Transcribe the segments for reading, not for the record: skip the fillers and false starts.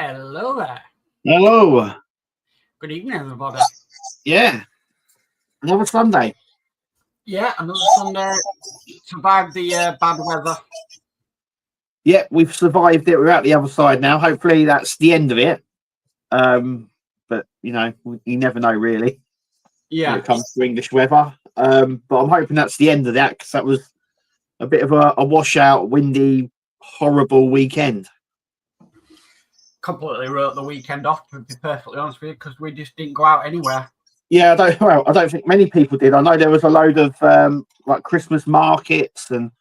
Hello there. Hello. Good evening, everybody. Yeah. Another Sunday. Yeah, another Sunday. Survived the bad weather. Yeah, we've survived it. We're out the other side now. Hopefully that's the end of it. But, you know, you never know, really, Yeah. when it comes to English weather. But I'm hoping that's the end of that, because that was a bit of a washout, windy, horrible weekend. Completely wrote the weekend off, to be perfectly honest with you, because we just didn't go out anywhere. Yeah, I don't think many people did. I know there was a load of like Christmas markets and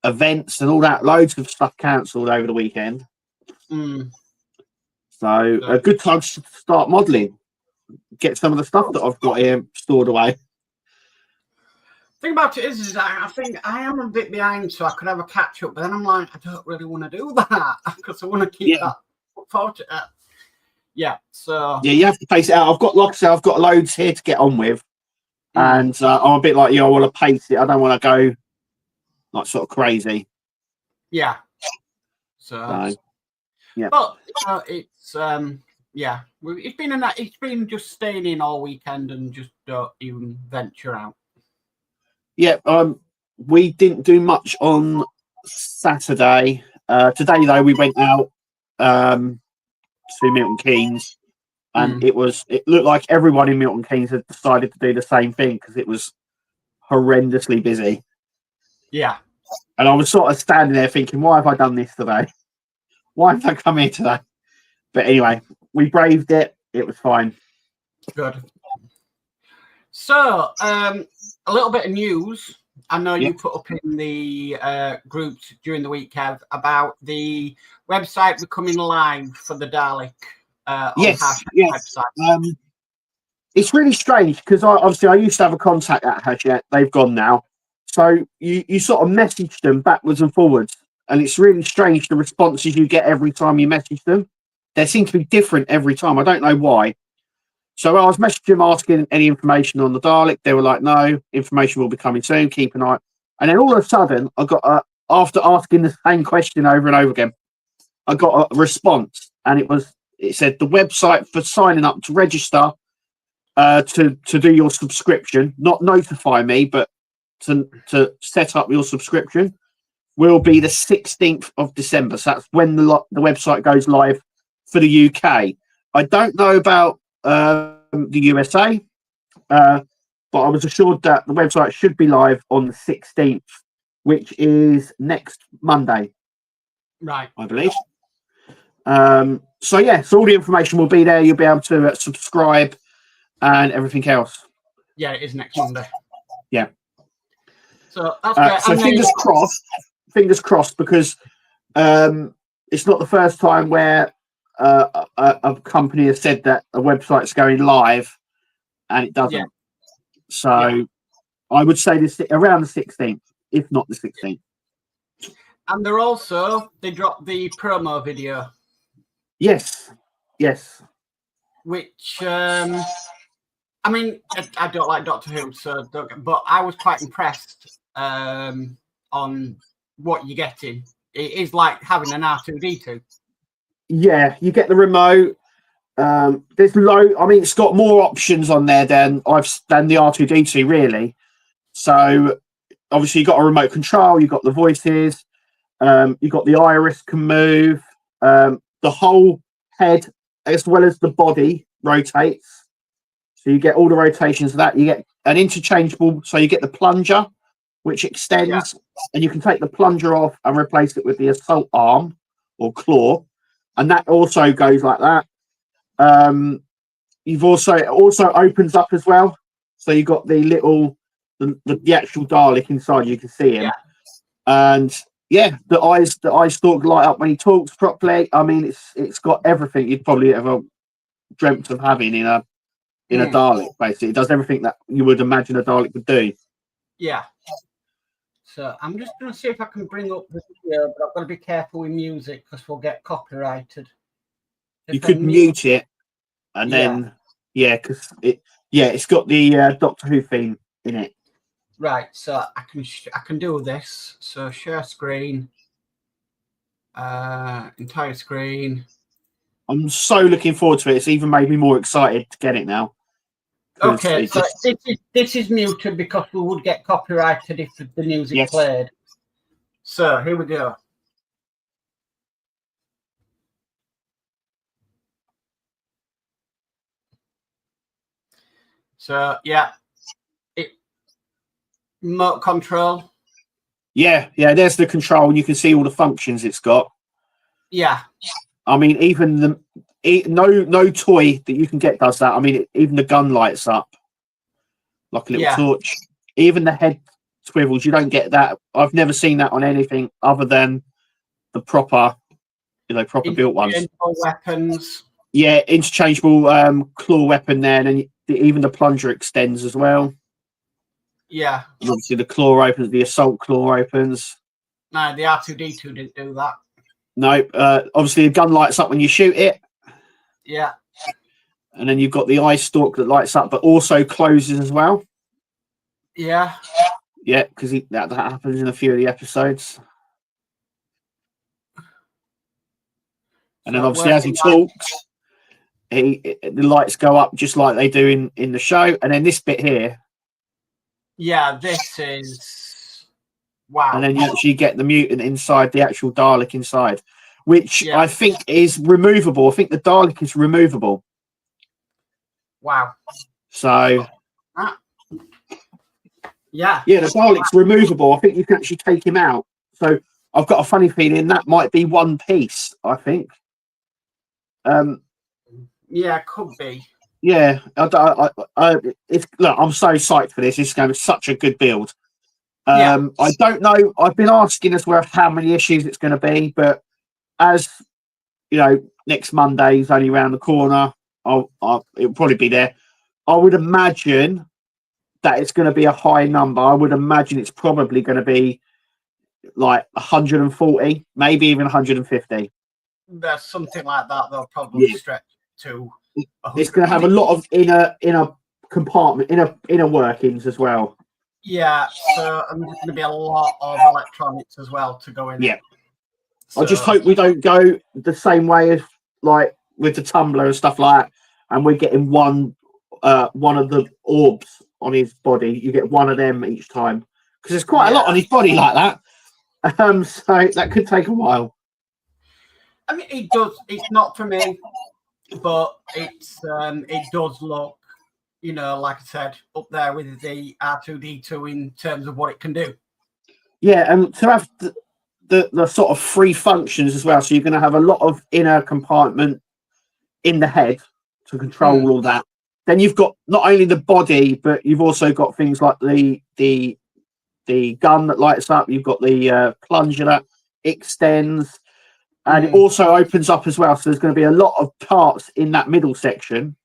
events and all that. Loads of stuff cancelled over the weekend. So a good time to start modelling. Get some of the stuff that I've got here stored away. Thing about it is I think I am a bit behind, so I could have a catch up. But then I'm like, I don't really want to do that because I want to keep that photo. Yeah, so yeah, you have to pace it out. I've got, like I said, I've got loads here to get on with, and I'm a bit like you. I want to pace it. I don't want to go like sort of crazy. Yeah. So yeah, but it's yeah, it's been just staying in all weekend and just don't even venture out. Yeah, we didn't do much on Saturday. Today though, we went out to Milton Keynes, and it looked like everyone in Milton Keynes had decided to do the same thing because it was horrendously busy. Yeah, and I was sort of standing there thinking, why have I done this today? Why have I come here today? But anyway, we braved it. It was fine. Good. So, a little bit of news. I know you put up in the groups during the week, Kev, about the website becoming live for the Dalek. Yes. Website. It's really strange because I used to have a contact at Hachette. They've gone now. So you sort of message them backwards and forwards. And it's really strange the responses you get every time you message them. They seem to be different every time. I don't know why. So I was messaging them asking any information on the Dalek. They were like, no, information will be coming soon. Keep an eye. And then all of a sudden, I got, after asking the same question over and over again, I got a response. And it said the website for signing up to register to do your subscription, not notify me, but to set up your subscription, will be the 16th of December. So that's when the website goes live for the UK. I don't know about the USA, but I was assured that the website should be live on the 16th, which is next Monday. Right. I believe. So yeah, so all the information will be there. You'll be able to subscribe and everything else. Yeah, it is next Monday. Yeah. So that's great. So fingers crossed, because it's not the first time where a company has said that a website's going live and it doesn't. So I would say this around the 16th, if not the 16th. And they dropped the promo video. Yes. Which I mean, I don't like Doctor Who, so but I was quite impressed on what you're getting. It is like having an R2D2. Yeah, you get the remote. There's I mean, it's got more options on there than the R2D2 really. So obviously you got a remote control, you got the voices, you got the iris can move, the whole head as well as the body rotates. So you get all the rotations of that. You get an interchangeable, so you get the plunger, which extends, and you can take the plunger off and replace it with the assault arm or claw, and that also goes like that. It also opens up as well, so you got the little the actual Dalek inside. You can see him, and the eyes stalk light up when he talks properly. I mean, it's got everything you'd probably ever dreamt of having in a Dalek. Basically, it does everything that you would imagine a Dalek would do. Yeah. So I'm just going to see if I can bring up the video, but I've got to be careful with music because we'll get copyrighted. You could mute it, and then because it's got the Doctor Who theme in it. Right. So I can do this. So share screen, entire screen. I'm so looking forward to it. It's even made me more excited to get it now. Okay, so this is muted because we would get copyrighted if the music played. So here we go. So yeah, remote control. Yeah, there's the control, and you can see all the functions it's got. Yeah. I mean, even no toy that you can get does that. I mean, even the gun lights up like a little torch. Even the head swivels. You don't get that. I've never seen that on anything other than the proper built ones. Weapons. Yeah, interchangeable claw weapon there, and then even the plunger extends as well. Yeah. And obviously the claw opens, the assault claw opens. No, the R2D2 didn't do that. No, obviously the gun lights up when you shoot it. Yeah. And then you've got the eye stalk that lights up, but also closes as well. Yeah. Yeah, because that happens in a few of the episodes. And then obviously as he talks, the lights go up just like they do in the show. And then this bit here. Yeah, this is wow. And then you actually get the mutant inside, the actual Dalek inside, which I think is removable. I think the Dalek is removable. Wow. So yeah, the Dalek's removable. I think you can actually take him out. So I've got a funny feeling that might be one piece. I think. Yeah, could be. Yeah, look, I'm so psyched for this. It's going to be such a good build. I don't know. I've been asking as well how many issues it's going to be, but as you know, next Monday is only around the corner. It'll probably be there. I would imagine that it's going to be a high number. I would imagine it's probably going to be like 140, maybe even 150. There's something like that. They'll probably stretch to. It's going to have a lot of inner compartment, inner workings as well. Yeah, so and there's going to be a lot of electronics as well to go in. Yeah, so I just hope we don't go the same way as like with the tumbler and stuff like that, and we're getting one of the orbs on his body. You get one of them each time because there's quite a lot on his body like that. So that could take a while. I mean, it does. It's not for me, but it does look, like I said, up there with the R2D2 in terms of what it can do. Yeah, and to have the sort of three functions as well. So you're going to have a lot of inner compartment in the head to control all that. Then you've got not only the body, but you've also got things like the gun that lights up. You've got the plunger that extends, and it also opens up as well. So there's going to be a lot of parts in that middle section.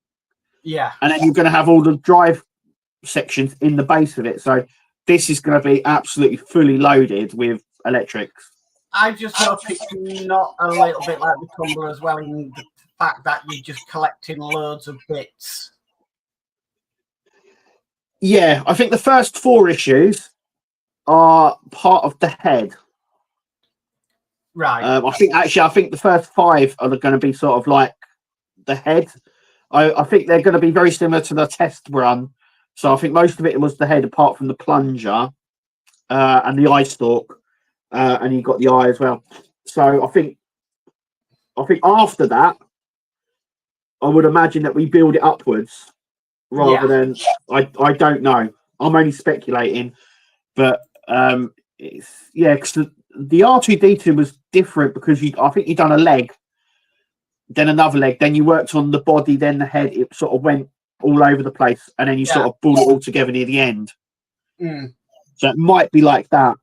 Yeah, and then you're going to have all the drive sections in the base of it. So this is going to be absolutely fully loaded with electrics. I just hope it's not a little bit like the Tumbler as well, in the fact that you're just collecting loads of bits. Yeah, I think the first 4 issues are part of the head. Right. I think the first 5 are going to be sort of like the head. I think they're going to be very similar to the test run. So I think most of it was the head, apart from the plunger and the eye stalk, and you got the eye as well. So I think after that, I would imagine that we build it upwards rather than I don't know. I'm only speculating, but because the R2D2 was different because I think you'd done a leg, then another leg, then you worked on the body, then the head. It sort of went all over the place, and then you sort of pulled it all together near the end. So it might be like that.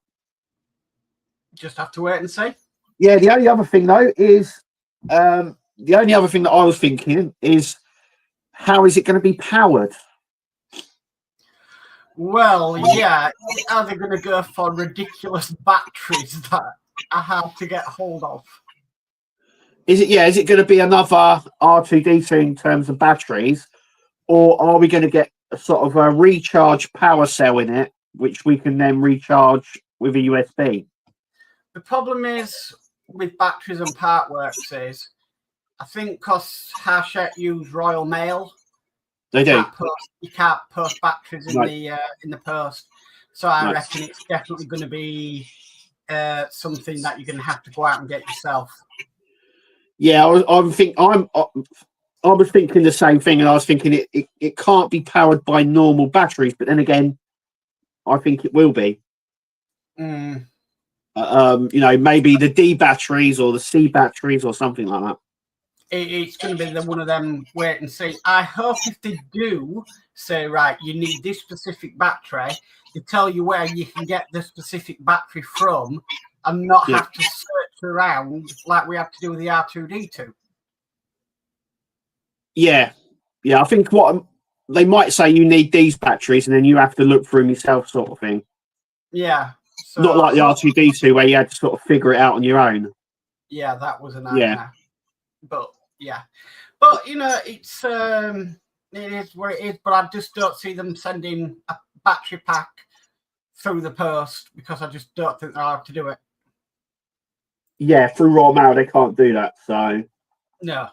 Just have to wait and see. Yeah, the only other thing though is the only other thing that I was thinking is, how is it going to be powered? Well, yeah, are they going to go for ridiculous batteries that are hard to get hold of? Is it going to be another R2D2 in terms of batteries, or are we going to get a sort of a recharge power cell in it, which we can then recharge with a USB? The problem is with batteries and Partworks is I think because Hachette use Royal Mail, They do. You can't post batteries in the post. So I Right. reckon it's definitely going to be something that you're going to have to go out and get yourself. Yeah, I was thinking the same thing, and I was thinking it can't be powered by normal batteries, but then again, I think it will be. Mm. Maybe the D batteries or the C batteries or something like that. It's going to be one of them wait and see. I hope if they do say, right, you need this specific battery, they tell you where you can get the specific battery from and not have to search around like we have to do with the R2D2. Yeah. I think what they might say, you need these batteries, and then you have to look for them yourself, sort of thing. Yeah. So, not like the R2D2 where you had to sort of figure it out on your own. Yeah, that was a nightmare. But it is what it is. But I just don't see them sending a battery pack through the post because I just don't think they'll have to do it. Yeah, through Royal Mail they can't do that. So no.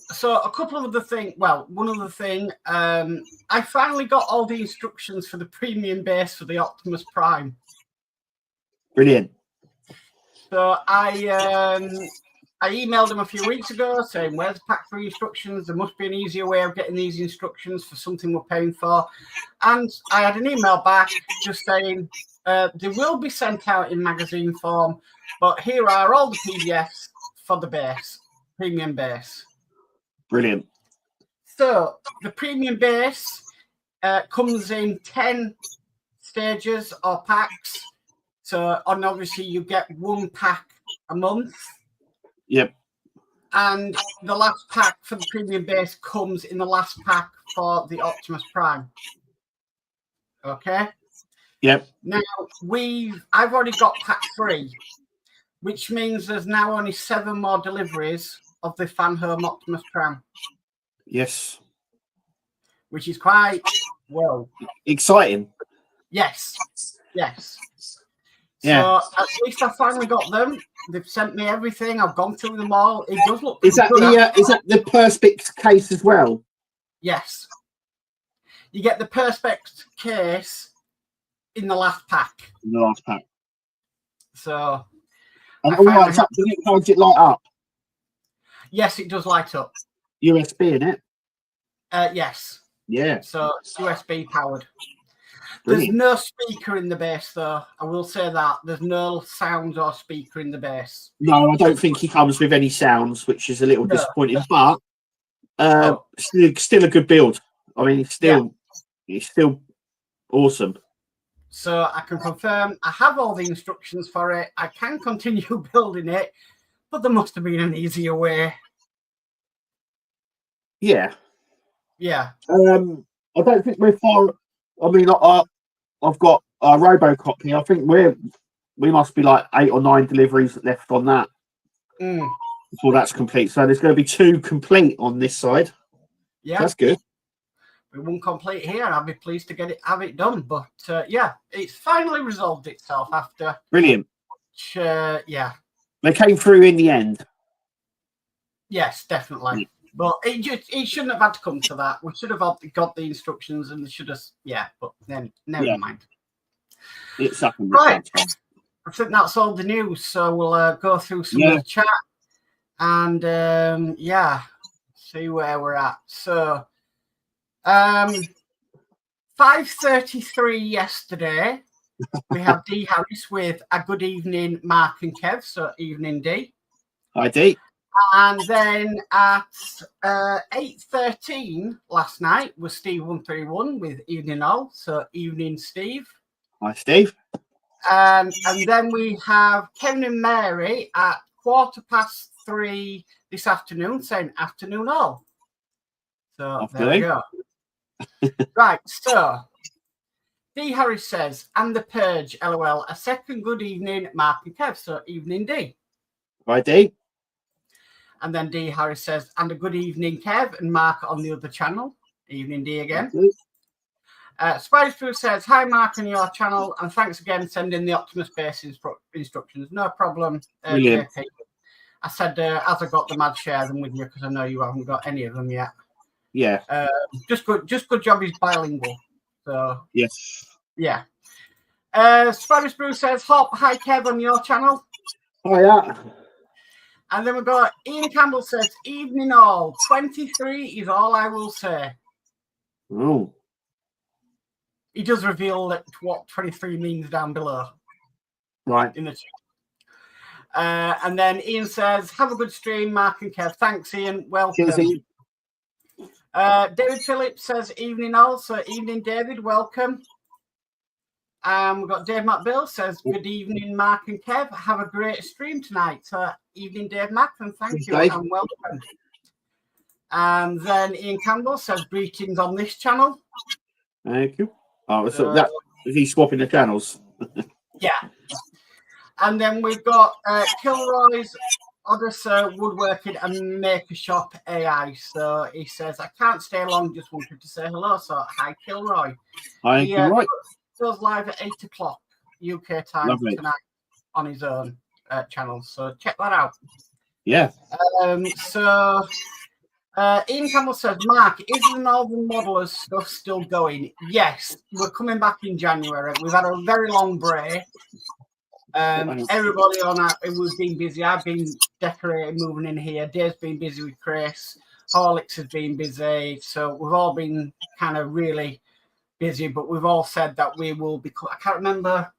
So a couple of other things. Well, one other thing. I finally got all the instructions for the premium base for the Optimus Prime. Brilliant. So I emailed them a few weeks ago saying, where's the pack for instructions? There must be an easier way of getting these instructions for something we're paying for. And I had an email back just saying, they will be sent out in magazine form, but here are all the PDFs for the base, premium base. Brilliant. So the premium base comes in 10 stages or packs. So, and obviously you get one pack a month. Yep. And the last pack for the premium base comes in the last pack for the Optimus Prime. Okay. Yep. Now I've already got pack 3, which means there's now only 7 more deliveries of the Fan Home Optimus Prime. Yes. Which is quite exciting. Yes. Yeah. So at least I finally got them. They've sent me everything. I've gone through them all. It does look. Is that the Perspex case as well? Yes. You get the Perspex case in the last pack. And So. does it light up? Yes, it does light up. USB in it. Yes. Yeah. So USB powered. Brilliant. There's no speaker in the base, though. I will say that. There's no sound or speaker in the base. No, I don't think he comes with any sounds, which is a little disappointing, but still a good build. I mean, it's still awesome. So I can confirm I have all the instructions for it. I can continue building it, but there must have been an easier way. Yeah. Yeah. I don't think we're far. I mean, I've got a Robocop here. I think we must be like 8 or 9 deliveries left on that before that's complete. So there's going to be 2 complete on this side. Yeah, so that's good. We won't complete here, and I'll be pleased to have it done. But it's finally resolved itself after. Brilliant. They came through in the end. Yes, definitely. But it shouldn't have had to come to that. We should have got the instructions, and they should have. Yeah, but then never mind. It's up and right. I think that's all the news. So we'll go through some of the chat and see where we're at. So 5:33 yesterday. We have D Harris with a good evening, Mark and Kev. So evening, D. Hi, D. And then at 8:13 last night was Steve 131 with evening all. So evening, Steve. Hi, Steve. And then we have Kevin and Mary at 3:15 this afternoon saying afternoon all. So there we go. Right, so D Harris says, and the Purge, LOL, a second good evening, Mark and Kev. So evening, D. Hi, D. And then D Harris says, and a good evening, Kev and Mark on the other channel. Evening, D again. Spice Food says, hi, Mark, on your channel, and thanks again for sending the Optimus Base instructions. No problem. Brilliant. I said, as I got them, I'd share them with you because I know you haven't got any of them yet. Yeah. Just good job he's bilingual. So Yes. yeah. Spanish Brew says, Hop, hi Kev on your channel. Oh yeah. And then we've got Ian Campbell says, evening all. 23 is all I will say. Oh. He does reveal that what 23 means down below. Right. In the chat. And then Ian says, have a good stream, Mark and Kev. Thanks, Ian. Welcome. Cheers, Ian. David Phillips says, evening all. So evening, David. Welcome. We've got Dave McBill says, good evening, Mark and Kev. Have a great stream tonight. So evening, Dave Mac, and thank you and welcome. And then Ian Campbell says, greetings on this channel. Thank you. Oh, so that is he swapping the channels? Yeah. And then we've got Kilroy's Odyssey Woodworking and Maker Shop AI. So he says, I can't stay long, just wanted to say hello. So hi, Kilroy. Hi, Kilroy. Goes live at 8 o'clock UK time tonight on his own channel. So check that out. Yeah. So Ian Campbell says, Mark, is the Northern Modelers stuff still going? Yes, we're coming back in January. We've had a very long break. Everybody on our, we've been busy. I've been decorating, moving in here. Dave's been busy with Chris. Horlicks has been busy. So we've all been kind of really busy, but we've all said that we will be. I can't remember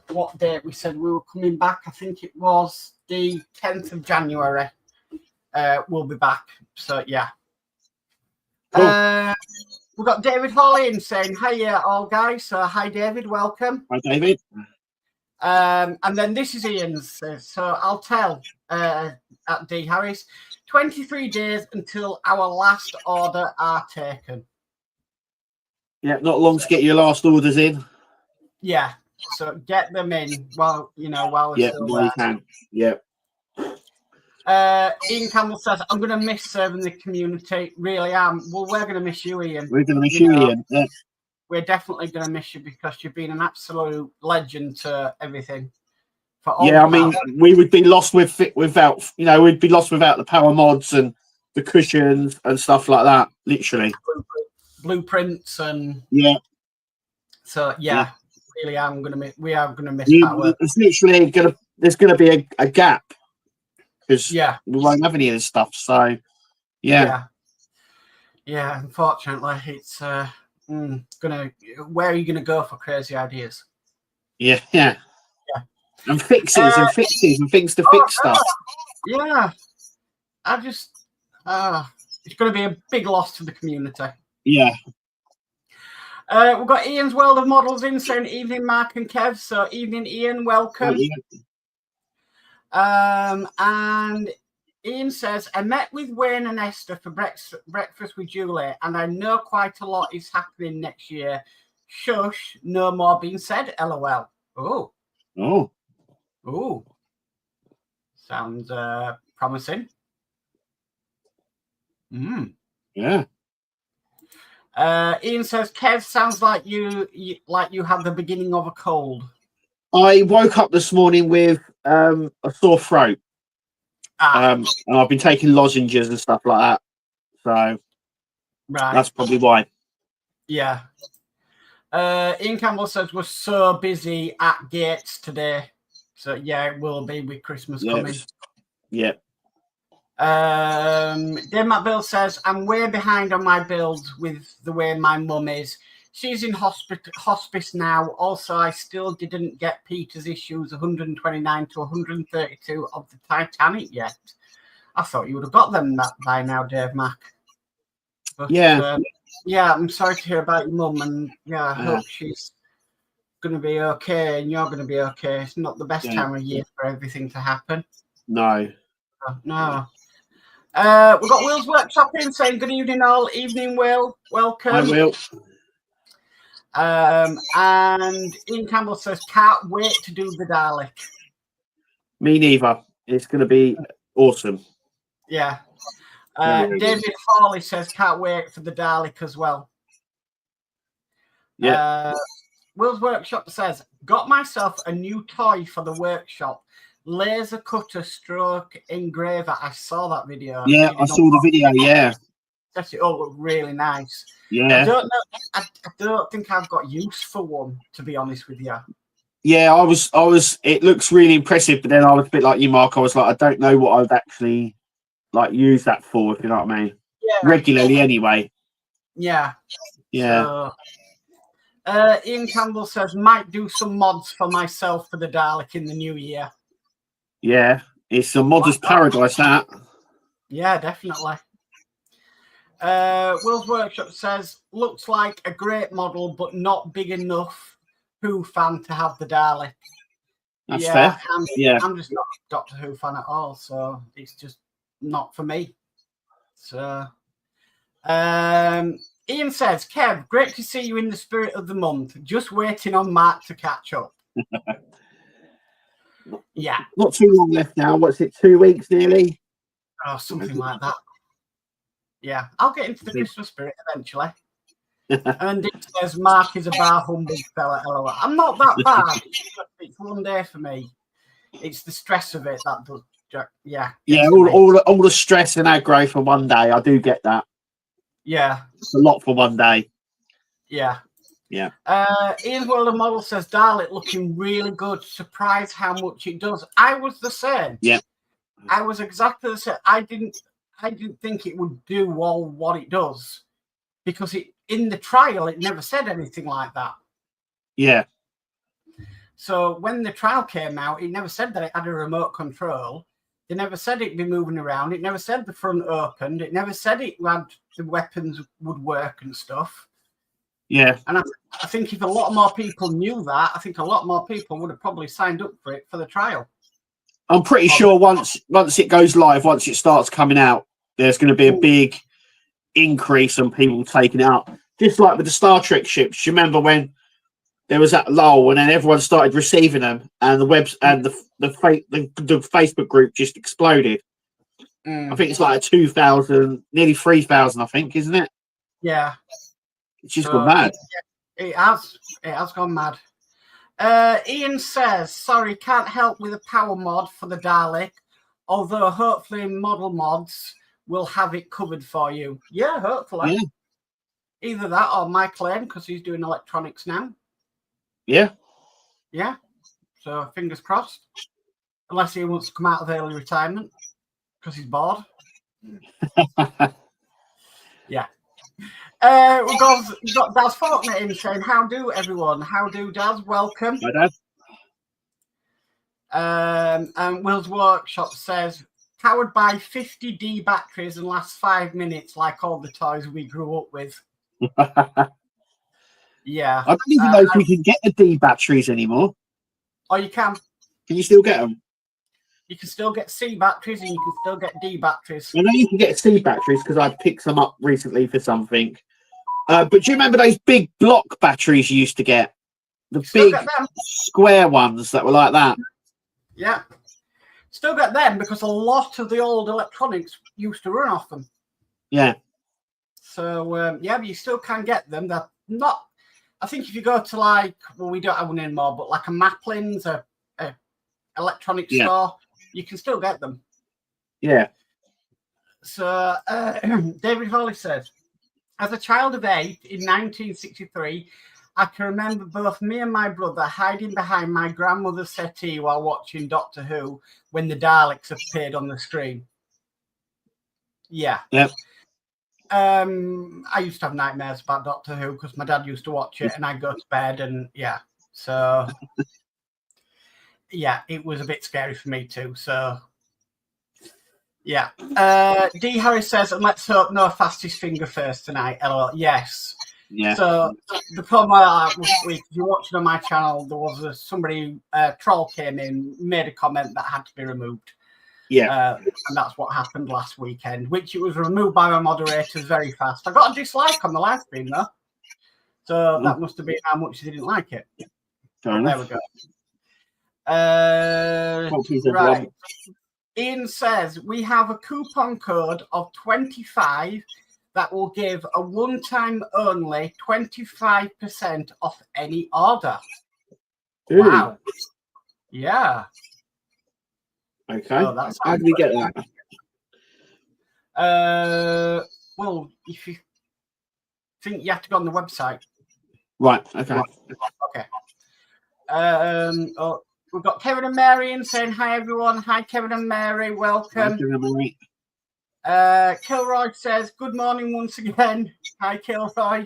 what date we said we were coming back. I think it was the 10th of January. We'll be back. So yeah. Cool. We've got David Hall saying, hi, all guys. So hi, David. Welcome. Hi, David. And then this is Ian's. So I'll tell at D Harris, 23 days until our last order are taken. Yeah, not long to get your last orders in. Yeah, so get them in while while we're still there. Can. Yeah. Ian Campbell says, I'm going to miss serving the community. Really am. Well, we're going to miss you, Ian. We're going to miss you, Ian. Yeah. We're definitely going to miss you because you've been an absolute legend to everything. Yeah, I mean, we would be lost without, we'd be lost without the power mods and the cushions and stuff like that, literally. Blueprints and so really I'm gonna miss Power. It's literally there's gonna be a gap because we won't have any of this stuff. So yeah, unfortunately it's where are you gonna go for crazy ideas? Yeah. And fixes and things to fix stuff. Yeah, I just it's gonna be a big loss to the community. Yeah. We've got Ian's World of Models in saying evening, Mark and Kev. So evening, Ian. Welcome. And Ian says, I met with Wayne and Esther for breakfast with Julie, and I know quite a lot is happening next year. Shush, no more being said. LOL. Oh. Sounds promising. Yeah. Ian says, Kev, sounds like you have the beginning of a cold. I woke up this morning with a sore throat. And I've been taking lozenges and stuff like that. So that's probably why. Yeah. Ian Campbell says, we're so busy at Gates today. So yeah, it will be with Christmas coming. Yeah. Dave McBill says, I'm way behind on my builds with the way my mum is. She's in hospice now. Also, I still didn't get Peter's issues 129 to 132 of the Titanic yet. I thought you would have got them by now, Dave Mac. But, yeah, I'm sorry to hear about your mum, and I hope she's going to be okay and you're going to be okay. It's not the best time of year for everything to happen. No. We've got Will's Workshop in saying good evening all. Evening, Will. Welcome. Hi, Will. And Ian Campbell says, can't wait to do the Dalek. Me neither. It's going to be awesome. Yeah. David Hawley says, can't wait for the Dalek as well. Yeah. Will's Workshop says, got myself a new toy for the workshop. laser cutter stroke engraver. I saw that video. Yeah, I saw the video. Yeah, set it all look really nice. Yeah. I don't know. I don't think I've got use for one, to be honest with you. Yeah, I was. It looks really impressive, but then I was a bit like you, Mark. I was like, I don't know what I'd actually like use that for. If you know what I mean. Yeah. Regularly, anyway. Yeah. Yeah. So, Ian Campbell says, might do some mods for myself for the Dalek in the new year. Yeah, it's a modder's paradise, that. Yeah, definitely. Will's Workshop says, looks like a great model, but not big enough Who fan to have the Dalek. That's fair. I'm just not a Doctor Who fan at all, so it's just not for me. So, Ian says, Kev, great to see you in the spirit of the month. Just waiting on Mark to catch up. Yeah. Not too long left now. What's it, 2 weeks nearly? Oh, something like that. Yeah, I'll get into the Christmas spirit eventually. And it says, Mark is a bar humbug fella. LOL. I'm not that bad. It's one day for me. It's the stress of it that does. Yeah. Yeah, all the stress and aggro for one day. I do get that. Yeah. It's a lot for one day. Yeah. Yeah. Ian's World of Model says, Dalek looking really good. Surprised how much it does. I was the same. Yeah. I was exactly the same. I didn't think it would do all what it does because in the trial it never said anything like that. Yeah. So when the trial came out, it never said that it had a remote control. They never said it'd be moving around. It never said the front opened. It never said it had the weapons would work and stuff. Yeah. And I think if a lot more people knew that, I think a lot more people would have probably signed up for it for the trial. I'm pretty sure once it goes live, once it starts coming out, there's going to be a big increase on people taking it up. Just like with the Star Trek ships. You remember when there was that lull and then everyone started receiving them and the webs and the Facebook group just exploded. I think it's like 2,000, nearly 3,000, I think, isn't it? Yeah. It's just gone mad. It has gone mad. Ian says, sorry, can't help with a power mod for the Dalek, although hopefully Model Mods will have it covered for you. Yeah, hopefully. Yeah. Either that or my claim, because he's doing electronics now. Yeah. Yeah. So fingers crossed. Unless he wants to come out of early retirement because he's bored. Yeah. We've got Daz Faulkner in saying, how do everyone? How do, Daz? Welcome. Hi, Daz. And Will's Workshop says, powered by 50 D batteries and lasts 5 minutes like all the toys we grew up with. Yeah. I don't even know if you can get the D batteries anymore. Oh, you can. Can you still get them? You can still get C batteries and you can still get D batteries. I know you can get C batteries because I picked them up recently for something. But do you remember those big block batteries you used to get? The big square ones that were like that? Yeah. Still get them because a lot of the old electronics used to run off them. Yeah. So, yeah, but you still can get them. They're not... I think if you go to we don't have one anymore, but like a Maplin's, a electronic store, you can still get them. Yeah. So David Hawley says, as a child of 8 in 1963, I can remember both me and my brother hiding behind my grandmother's settee while watching Doctor Who when the Daleks appeared on the screen. Yeah. Yep. I used to have nightmares about Doctor Who because my dad used to watch it and I'd go to bed and so yeah, it was a bit scary for me too. So yeah. D Harris says, and let's hope no fastest finger first tonight. LOL. Yes. Yeah. So the problem was if you're watching on my channel, there was somebody troll came in, made a comment that had to be removed. Yeah. And that's what happened last weekend, which it was removed by my moderators very fast. I got a dislike on the live stream though. So that must have been how much they didn't like it. There we go. Right. Ian says, we have a coupon code of 25 that will give a one-time only 25% off any order. Ooh. Wow. Yeah. Okay. Oh, How do we get that? Well, if you think you have to go on the website. Right. Okay. Okay. Oh, we've got Kevin and Mary saying hi, everyone. Hi, Kevin and Mary. Welcome. Kilroy says, good morning once again. Hi, Kilroy.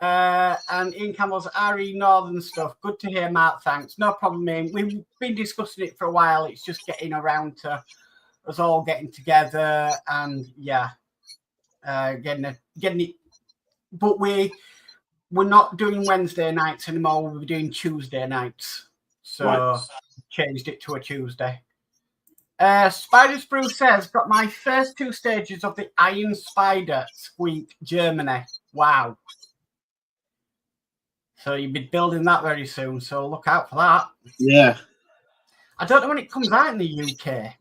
And Ian Campbell's RE Northern stuff. Good to hear, Mark. Thanks. No problem, Ian. We've been discussing it for a while. It's just getting around to us all getting together and, yeah, getting it. But we're not doing Wednesday nights anymore. We'll be doing Tuesday nights. So changed it to a Tuesday. Spider Sprue says, got my first 2 stages of the Iron Spider Squeak Germany. Wow. So you'll be building that very soon. So look out for that. Yeah. I don't know when it comes out in the UK.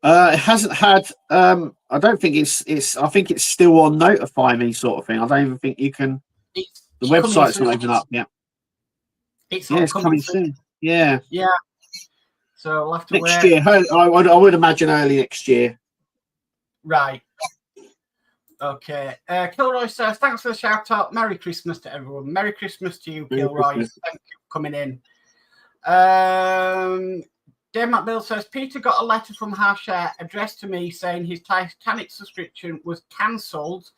It hasn't had. I don't think it's. I think it's still on Notify Me sort of thing. I don't even think you can. The website's not even up yet. It's coming soon. Yeah. Yeah. So we'll have to next year. I would imagine early next year. Right. Okay. Kilroy says, thanks for the shout out. Merry Christmas to everyone. Merry Christmas to you, Kilroy. Thank you for coming in. Dave McBill says, Peter got a letter from Hachette addressed to me saying his Titanic subscription was cancelled.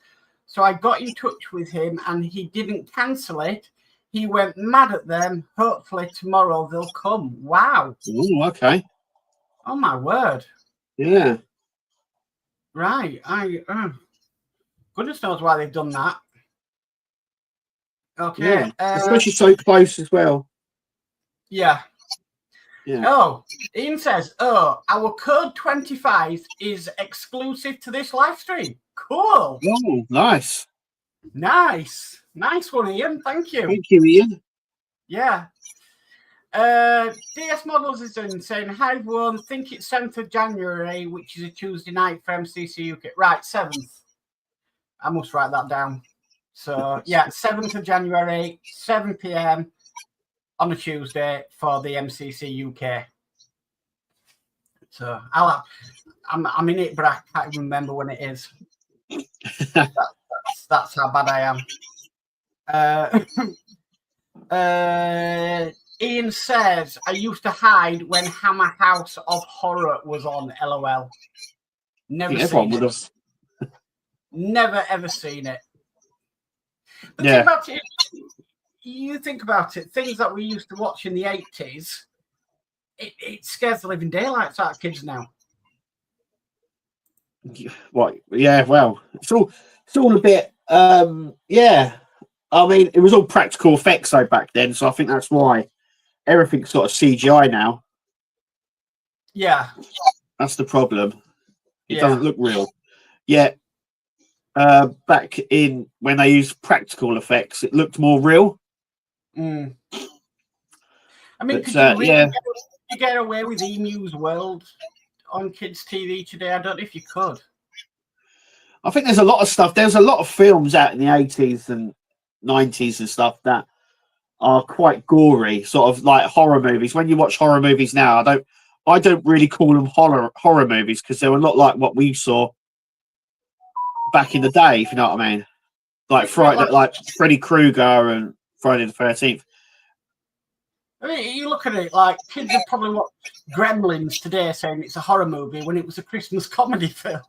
So I got in touch with him and he didn't cancel it. He went mad at them. Hopefully tomorrow they'll come. Wow. Ooh, okay. Oh, my word. Yeah. Right. Goodness knows why they've done that. Okay. Yeah. Especially so close as well. Yeah. Yeah. Oh, Ian says, our code 25 is exclusive to this live stream. Cool. Oh, nice. Nice one, Ian. Thank you. Thank you, Ian. Yeah. DS Models is in saying, hi everyone, think it's 7th of January, which is a Tuesday night for MCC UK. Right, 7th. I must write that down. So, yeah, 7th of January, 7 p.m. on a Tuesday for the MCC UK. So, I'm in it, but I can't even remember when it is. That's how bad I am. Ian says, I used to hide when Hammer House of Horror was on, LOL. Never seen it. Never, ever seen it. But think about it. You think about it, things that we used to watch in the 80s, it scares the living daylights out of kids now. What? Yeah, well, it's all a bit, yeah. I mean, it was all practical effects though back then, so I think that's why everything's sort of CGI now. Yeah. That's the problem. It doesn't look real. Yeah. Back in when they used practical effects, it looked more real. I mean, could you get away with Emu's World on kids' TV today? I don't know if you could. I think there's a lot of stuff. There's a lot of films out in the 80s and 90s and stuff that are quite gory, sort of like horror movies. When you watch horror movies now, I don't really call them horror movies because they're a lot like what we saw back in the day, if you know what I mean. Like Freddy Krueger and Friday the 13th. I mean, you look at it like kids have probably watched Gremlins today saying it's a horror movie when it was a Christmas comedy film.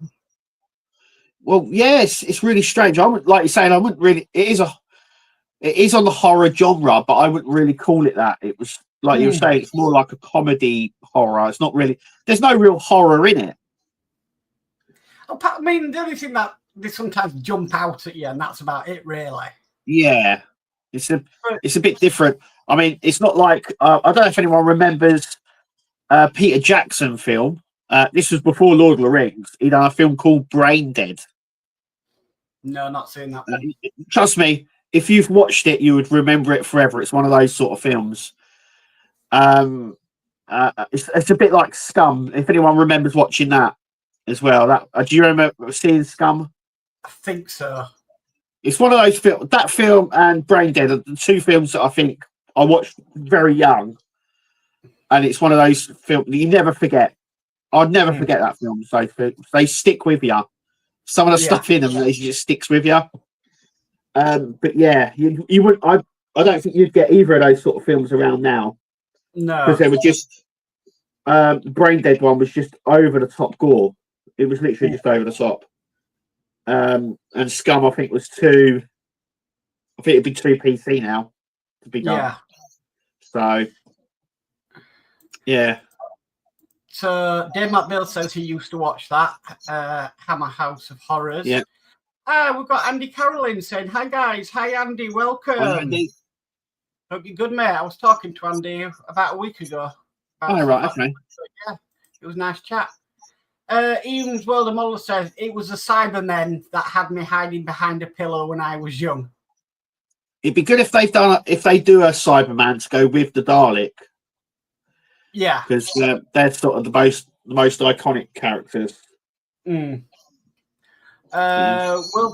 Well, yes, it's really strange. I would, like you're saying, I wouldn't really. It is on the horror genre, but I wouldn't really call it that. It was like you were saying, it's more like a comedy horror. It's not really. There's no real horror in it. I mean, the only thing that they sometimes jump out at you, and that's about it, really. Yeah, it's a bit different. I mean, it's not like I don't know if anyone remembers Peter Jackson film. This was before Lord of the Rings. He done a film called Brain Dead. No, not seen that one. Trust me, if you've watched it, you would remember it forever. It's one of those sort of films. It's a bit like Scum. If anyone remembers watching that as well, do you remember seeing Scum? I think so. It's one of those films. That film and Brain Dead are the two films that I think I watched very young, and it's one of those films you never forget. I'd never forget that film. So they stick with you. Some of the stuff in them just sticks with you. But yeah, you would. I don't think you'd get either of those sort of films around now. No, because they were just. Brain Dead one was just over the top gore. It was literally just over the top. And Scum, I think, was too. I think it'd be too PC now to be done. Yeah. So. Yeah. So Dave McBill says he used to watch that Hammer House of Horrors. Yeah. We've got Andy Carolyn saying, "Hi guys, hi Andy, welcome." Hi, Andy. Hope you're good, mate. I was talking to Andy about a week ago. Oh right, okay. Yeah, it was a nice chat. Ian's World of Muller says it was the Cybermen that had me hiding behind a pillow when I was young. It'd be good if they do a Cyberman to go with the Dalek. Yeah, because they're sort of the most iconic characters. Will's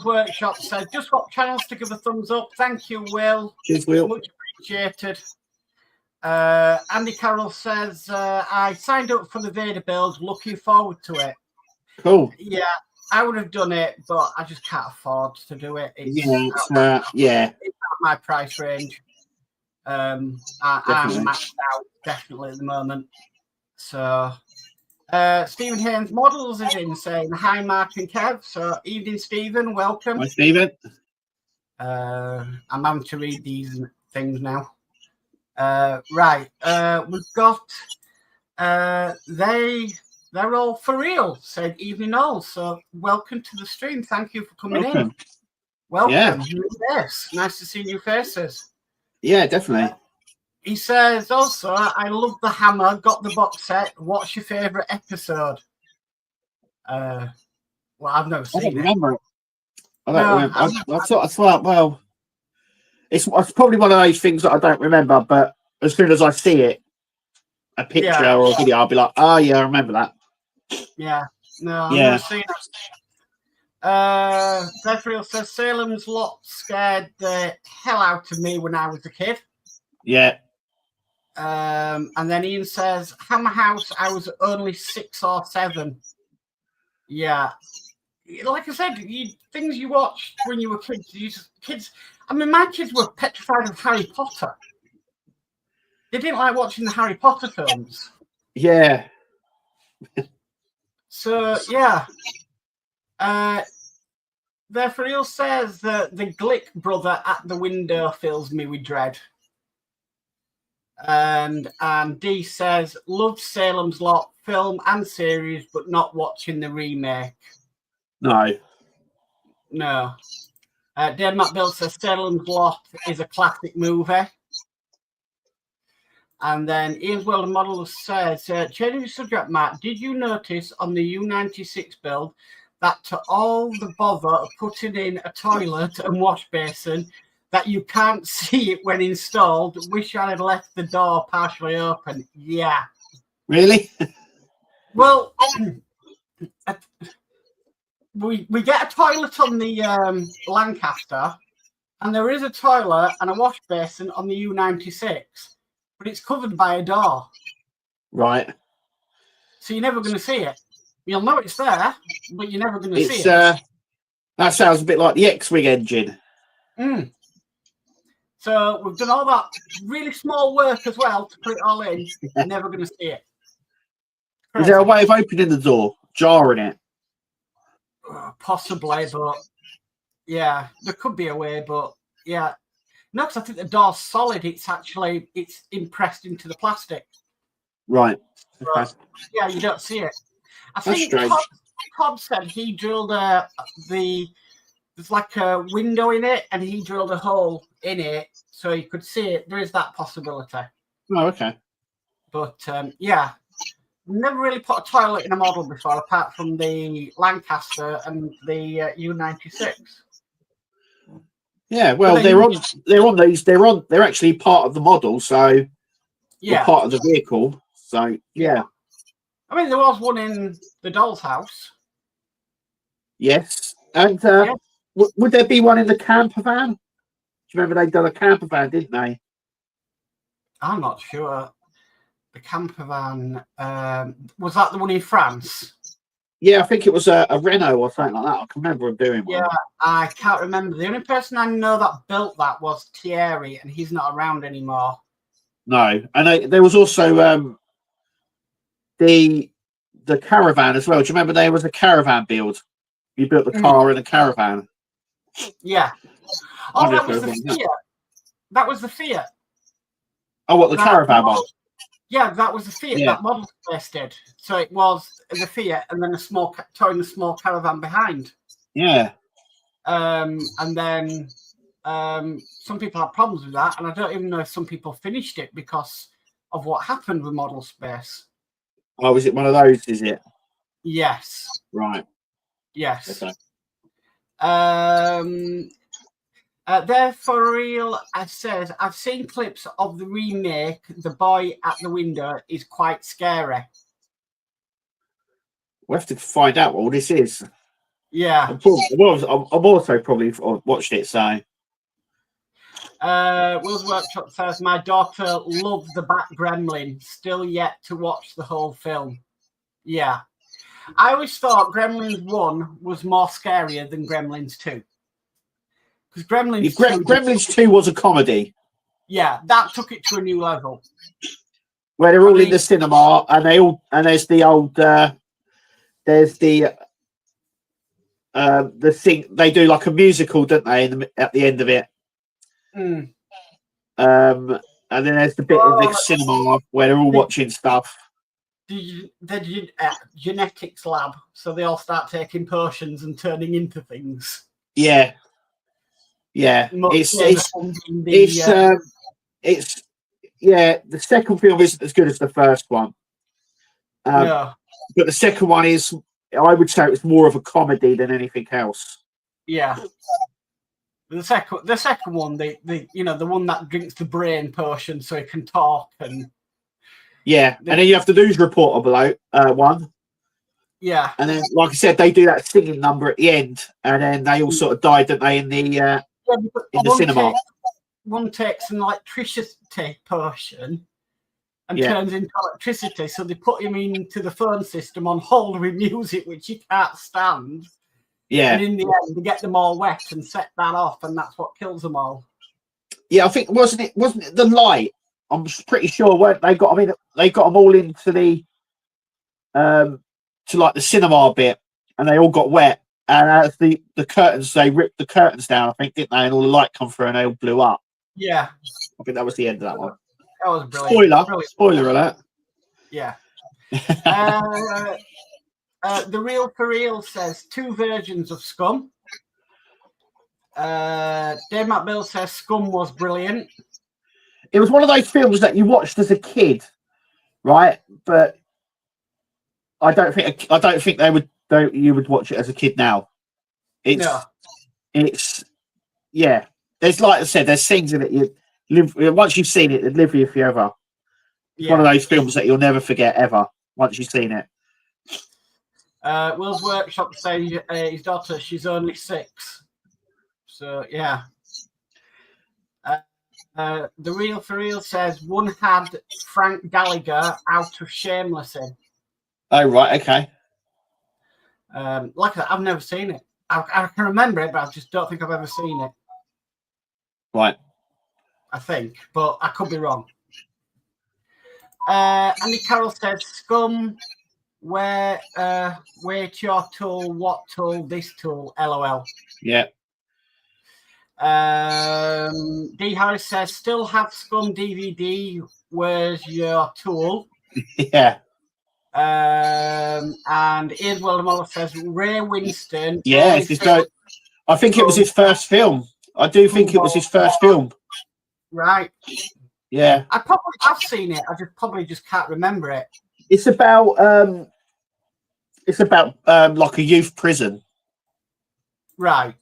Workshop says, just what channels to give a thumbs up. Thank you, Will. Cheers, Will. Much appreciated. Andy Carroll says, I signed up for the Vader build. Looking forward to it. Cool. Yeah, I would have done it, but I just can't afford to do it. It's out my price range. I'm maxed out definitely at the moment. So Stephen Haynes Models is in saying hi Mark and Kev. So evening Stephen, welcome. Hi Stephen. I'm having to read these things now. Right. We've got they're all for real, said evening all. So welcome to the stream. Thank you for coming in. Welcome. Yeah. Yes. Nice to see new faces. Yeah, definitely. He says also, I love the Hammer, got the box set. What's your favourite episode? Well, I've never seen it. I don't remember it. I thought, well, it's probably one of those things that I don't remember, but as soon as I see it, a picture or a video, I'll be like, oh, yeah, I remember that. Yeah. No, I've never seen it. Bethriel says Salem's Lot scared the hell out of me when I was a kid. Yeah. And then Ian says Hammer House, I was only 6 or 7. Yeah. Like I said, things you watched when you were kids. I mean, my kids were petrified of Harry Potter. They didn't like watching the Harry Potter films. Yeah. So, yeah. Therefore, he says that the Glick brother at the window fills me with dread. And D says, loved Salem's Lot film and series, but not watching the remake. No. Dave McBill says Salem's Lot is a classic movie. And then Ian's World of Models says, changing the subject, Matt, did you notice on the U96 build that to all the bother of putting in a toilet and wash basin, that you can't see it when installed? Wish I had left the door partially open. Yeah. Really? Well, we get a toilet on the Lancaster, and there is a toilet and a wash basin on the U96, but it's covered by a door. Right. So you're never going to see it. You'll know it's there, but you're never going to see it. That sounds a bit like the X-Wing engine. So we've done all that really small work as well to put it all in. You're never going to see it. Crazy. Is there a way of opening the door, jarring it? Possibly, but yeah, there could be a way, but yeah. No, because I think the door's solid. It's impressed into the plastic. Right. Okay. Yeah, you don't see it. I think Todd said he drilled there's like a window in it, and he drilled a hole in it so you could see it. There is that possibility. Oh, okay. But yeah, never really put a toilet in a model before, apart from the Lancaster and the U96. Yeah, well, they're actually part of the model, so they're part of the vehicle. So yeah. I mean, there was one in the doll's house. Yes. And would there be one in the camper van? Do you remember they'd done a camper van, didn't they? I'm not sure. The camper van. Was that the one in France? Yeah, I think it was a Renault or something like that. I can remember him doing one. Yeah, I can't remember. The only person I know that built that was Thierry, and he's not around anymore. No, and there was also the caravan as well. Do you remember there was a caravan build? You built the car in a caravan. Yeah. Oh, that was the Fiat. That was the Fiat. Oh, what, the caravan one? Yeah, that was the Fiat that Modz Space did. So it was the Fiat and then towing the small caravan behind. Yeah. And then some people had problems with that, and I don't even know if some people finished it because of what happened with Model Space. Oh, is it one of those, is it? Yes. Right. Yes. Okay. There for real, says, I've seen clips of the remake. The boy at the window is quite scary. We'll have to find out what all this is. Yeah. I've also probably watched it, so. Will's Workshop says, my daughter loved the Bat Gremlin, still yet to watch the whole film. Yeah. I always thought Gremlins 1 was more scarier than Gremlins 2. Because Gremlins 2 was a comedy. Yeah, that took it to a new level. Where they're all in the cinema and there's the old the thing they do like a musical, don't they, at the end of it? Mm. And then there's the bit of the cinema where they're all watching stuff. The genetics lab, so they all start taking potions and turning into things. Yeah. The second film isn't as good as the first one. No. But the second one is, I would say, it's more of a comedy than anything else. Yeah. The second one, the one that drinks the brain potion so he can talk and. Yeah, and then you have the news reporter below one. Yeah. And then, like I said, they do that singing number at the end, and then they all sort of died, don't they, in the cinema. One takes an electricity potion and turns into electricity, so they put him into the phone system on hold with music, which he can't stand. Yeah. And in the end, they get them all wet and set that off, and that's what kills them all. Yeah, I think wasn't it the light? I'm pretty sure they got them all into the to like the cinema bit, and they all got wet. And as the curtains, they ripped the curtains down, I think, didn't they? And all the light come through, and they all blew up. Yeah, I think that was the end of that one. That was brilliant. Spoiler alert. Yeah. The Real for Real says 2 versions of Scum. Dave McBill says Scum was brilliant. It was one of those films that you watched as a kid, right? But I don't think you would watch it as a kid now. There's, like I said, there's things in it you live once you've seen it, it live with you forever. It's one of those films that you'll never forget ever once you've seen it. Will's Workshop says his daughter, she's only 6. So yeah. The Real for Real says one had Frank Gallagher out of Shameless in. Oh, right, okay. Like that, I've never seen it. I can remember it, but I just don't think I've ever seen it. Right. I think, but I could be wrong. Andy Carroll says, Scum, where's your tool, what tool, this tool, LOL. Yeah. D. Harris says, still have Scum DVD, where's your tool? Yeah. And Ian Wildermuller says, Ray Winston. Yeah, I think it was his first film. I do think it was his first film. Right. Yeah. I've seen it. I just can't remember it. It's about like a youth prison. Right.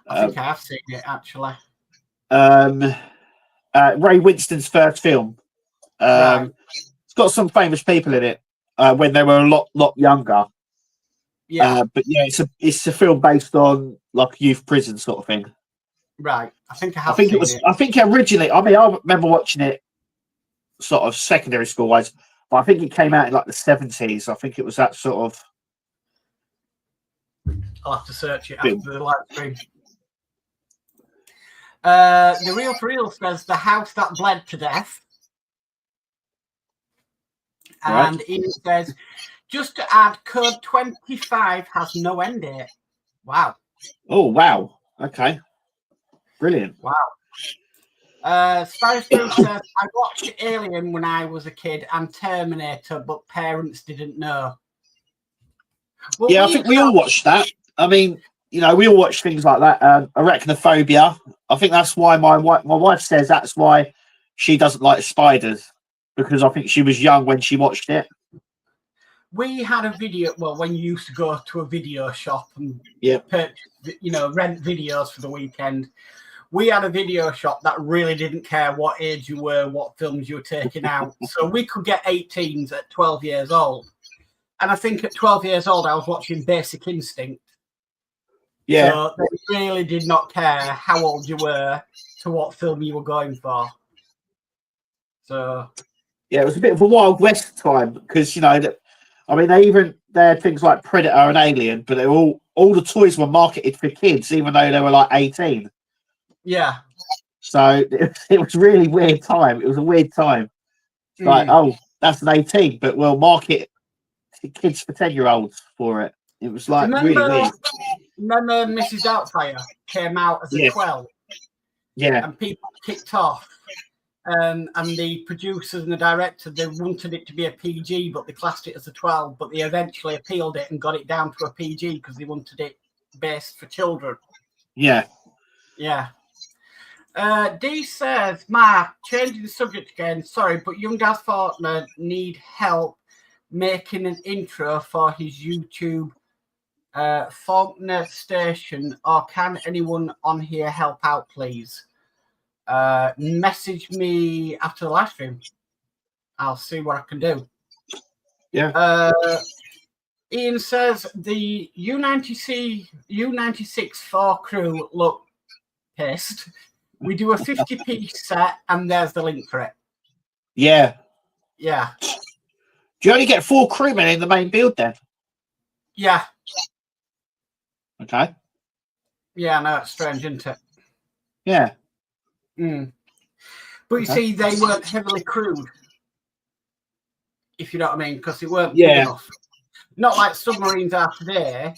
I think I have seen it actually. Ray Winston's first film. Right. It's got some famous people in it when they were a lot younger. Yeah. But yeah, it's a film based on like youth prison sort of thing. Right. I think I have. I think originally. I mean, I remember watching it sort of secondary school wise, but I think it came out in like the 70s. I think it was that sort of. I'll have to search it after the live stream. The Real for Real says The House That Bled to Death. And Ian says, just to add, code 25 has no end date. Wow. Oh, wow. Okay. Brilliant. Wow. Spice Brew says, I watched Alien when I was a kid and Terminator, but parents didn't know. Well, yeah, I think we all watched that. I mean, you know, we all watch things like that. Arachnophobia. I think that's why my wife says that's why she doesn't like spiders, because I think she was young when she watched it. We had a video, well, when you used to go to a video shop and purchase, rent videos for the weekend, we had a video shop that really didn't care what age you were, what films you were taking out. So we could get 18s at 12 years old. And I think at 12 years old, I was watching Basic Instinct. Yeah. So they really did not care how old you were to what film you were going for. So. Yeah, it was a bit of a Wild West time because, you know, I mean, they had things like Predator and Alien, but they were all the toys were marketed for kids, even though they were like 18. Yeah. So it was really weird time. It was a weird time. Like, oh, that's an 18, but we'll market kids for 10-year-olds for it. It was like really weird. Remember Mrs. Doubtfire came out as a 12? Yeah. And people kicked off. And the producers and the director, they wanted it to be a PG, but they classed it as a 12. But they eventually appealed it and got it down to a PG because they wanted it based for children. Yeah. Yeah. D says, Ma, changing the subject again. Sorry, but young Daz Faulkner need help making an intro for his YouTube Faulkner Station, or can anyone on here help out, please? Message me after the live stream. I'll see what I can do. Yeah. Ian says the U96 4 crew look pissed. We do a 50-piece set, and there's the link for it. Yeah. Yeah. Do you only get 4 crewmen in the main build then? Yeah. Okay. Yeah, no, it's strange, isn't it? Yeah. But you see, they weren't heavily crewed, if you know what I mean, because they weren't big enough. Not like submarines are today.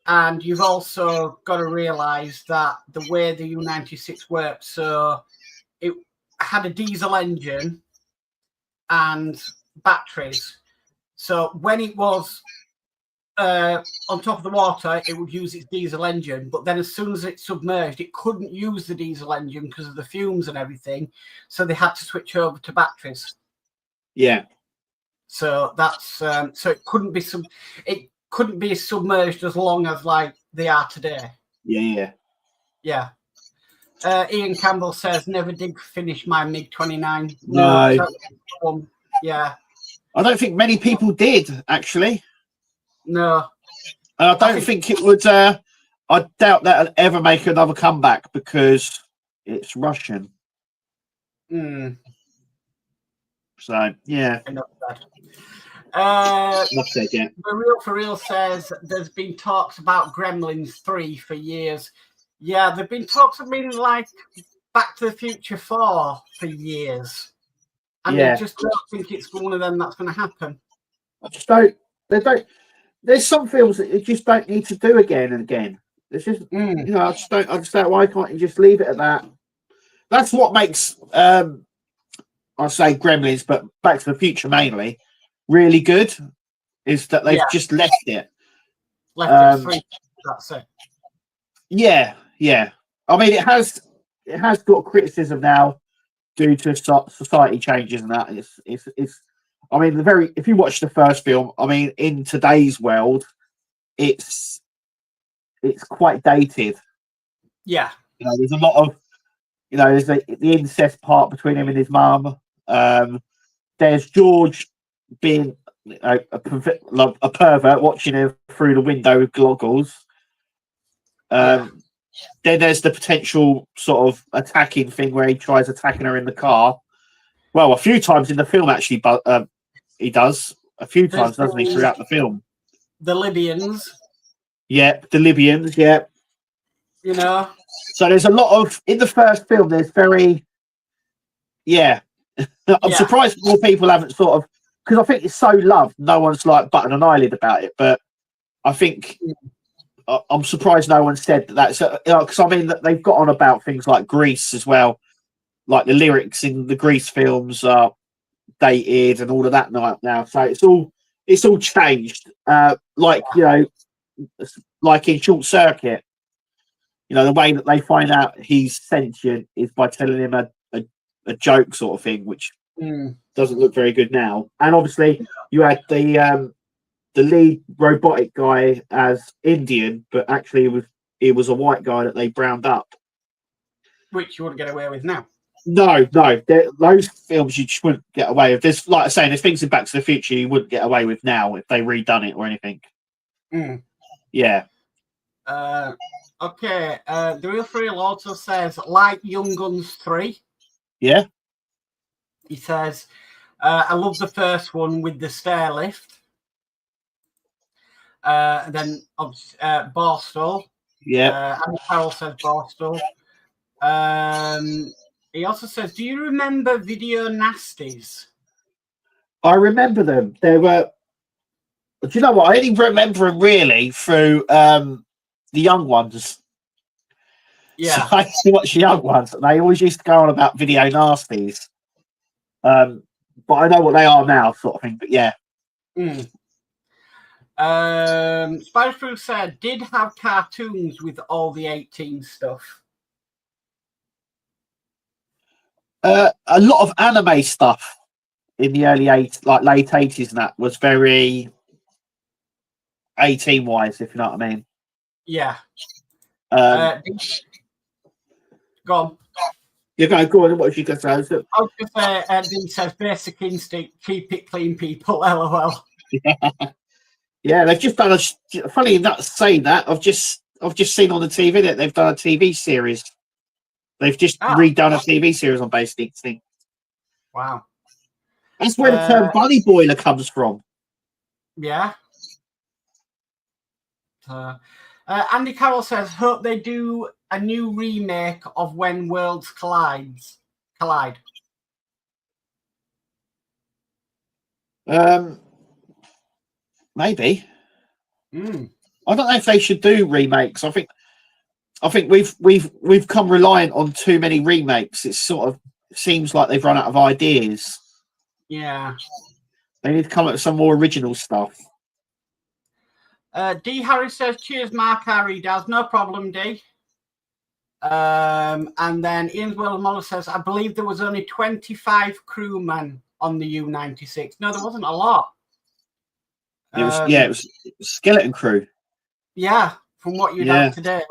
And you've also got to realise that the way the U-96 worked, so it had a diesel engine and batteries. So when it was on top of the water, it would use its diesel engine. But then as soon as it submerged, it couldn't use the diesel engine because of the fumes and everything. So they had to switch over to batteries. Yeah. So that's so it couldn't be submerged as long as like they are today. Yeah. Ian Campbell says, never did finish my MiG-29. No. Yeah. I don't think many people did, actually. No. And I don't think it would... I doubt that it'll ever make another comeback because it's Russian. So, yeah. The Real for Real says there's been talks about Gremlins 3 for years. Yeah, there've been talks of being like Back to the Future 4 for years. And I just don't think it's one of them that's going to happen. There's some films that you just don't need to do again and again. It's just, you know, I just don't understand why can't you just leave it at that? That's what makes, I say Gremlins, but Back to the Future mainly, really good, is that they've just left it. Left it free. That's it. Yeah. I mean, it has got criticism now due to society changes and that. It's. I mean, if you watch the first film, I mean, in today's world, it's quite dated. Yeah. You know, there's a lot of, you know, there's the incest part between him and his mum. There's George being a pervert watching her through the window with goggles. Then there's the potential sort of attacking thing where he tries attacking her in the car. Well, a few times in the film, actually, but he does a few times, doesn't he, throughout the film? The Libyans. Yeah, the Libyans. Yeah. You know. So there's a lot of in the first film. There's very, I'm surprised more people haven't sort of because I think it's so loved. No one's like butting an eyelid about it, but I think I'm surprised no one said that. So because I mean that they've got on about things like Grease as well, like the lyrics in the Grease films are dated and all of that now. So it's all changed. Like like in Short Circuit. The way that they find out he's sentient is by telling him a joke sort of thing, which doesn't look very good now. And obviously, you had the lead robotic guy as Indian, but actually it was a white guy that they browned up. Which you wouldn't get away with now. No. Those films you just wouldn't get away with. There's, like I say, there's things in Back to the Future you wouldn't get away with now if they redone it or anything. Yeah. Okay, the Real Thrill also says, like Young Guns 3. Yeah. He says, I love the first one with the stair lift. Then Barstool. Yeah. And Carol says Barstool. He also says, do you remember Video Nasties? I remember them. They were... Do you know what? I only remember them really through... the young ones. Yeah. So I used to watch the young ones. They always used to go on about Video Nasties. But I know what they are now, sort of thing. But yeah. Spider-Fruit said, did have cartoons with all the 18 stuff. A lot of anime stuff in the early late 80s and that was very 18 wise, if you know what I mean. Yeah. Go on. Yeah, go on. What was you going to say? I was going to say, says basic instinct, keep it clean, people. LOL. Yeah, they've just done a. Funny enough, saying that I've just seen on the TV that they've done a TV series. They've just redone a TV series on Basic Instinct. Wow. That's where the term bunny boiler comes from. Yeah. Andy Carroll says, hope they do a new remake of When Worlds Collide. Maybe. I don't know if they should do remakes. I think we've come reliant on too many remakes. It sort of seems like they've run out of ideas. Yeah. They need to come up with some more original stuff. D. Harris says, cheers, Mark Harry does. No problem, D. And then Ian's World Model says, I believe there was only 25 crewmen on the U-96. No, there wasn't a lot. It was skeleton crew. Yeah, from what you know today.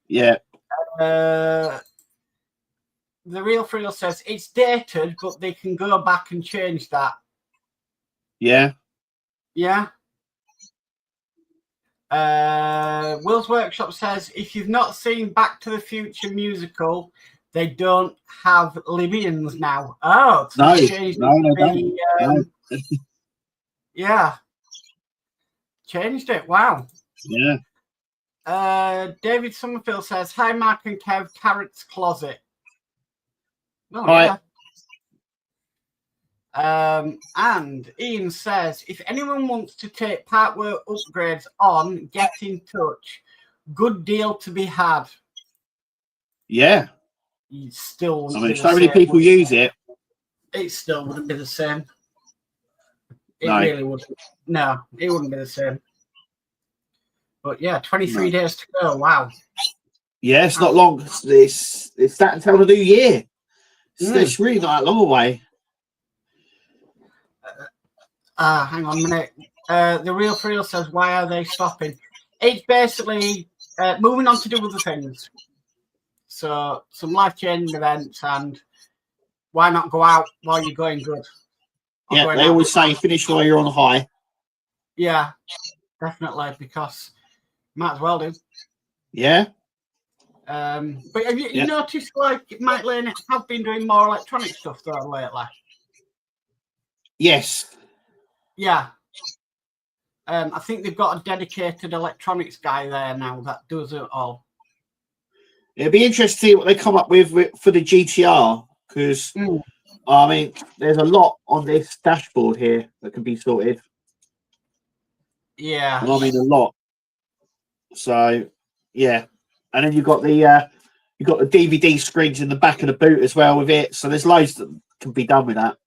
Yeah. The Real Thrill says, it's dated, but they can go back and change that. Yeah. Yeah. Will's Workshop says, if you've not seen Back to the Future musical, they don't have Libyans now. Oh, no. Yeah. Changed it. Wow. Yeah. David Summerfield says, hi, Mark and Kev, Carrot's Closet. Oh, Hi. yeah. And Ian says, if anyone wants to take Partwork upgrades on, get in touch. Good deal to be had. Yeah. You still so many people use it. It still wouldn't be the same. It really wouldn't. No, it wouldn't be the same. But yeah, 23 days to go. Wow. Yeah, it's not long. It's that until the new year. It's really not that long away. Hang on a minute. The Real Thrill says, why are they stopping? It's basically moving on to do other things. So some life-changing events, and why not go out while you're going good? Yeah, they always say finish while you're on high. Yeah, definitely, because might as well do. Yeah. But have you noticed, like, Mike Lane have been doing more electronic stuff though lately? Yes. Yeah. I think they've got a dedicated electronics guy there now that does it all. It'd be interesting to see what they come up with for the GTR, because I mean, there's a lot on this dashboard here that can be sorted. Yeah, and I mean a lot. So yeah, and then you've got the DVD screens in the back of the boot as well with it. So there's loads that can be done with that.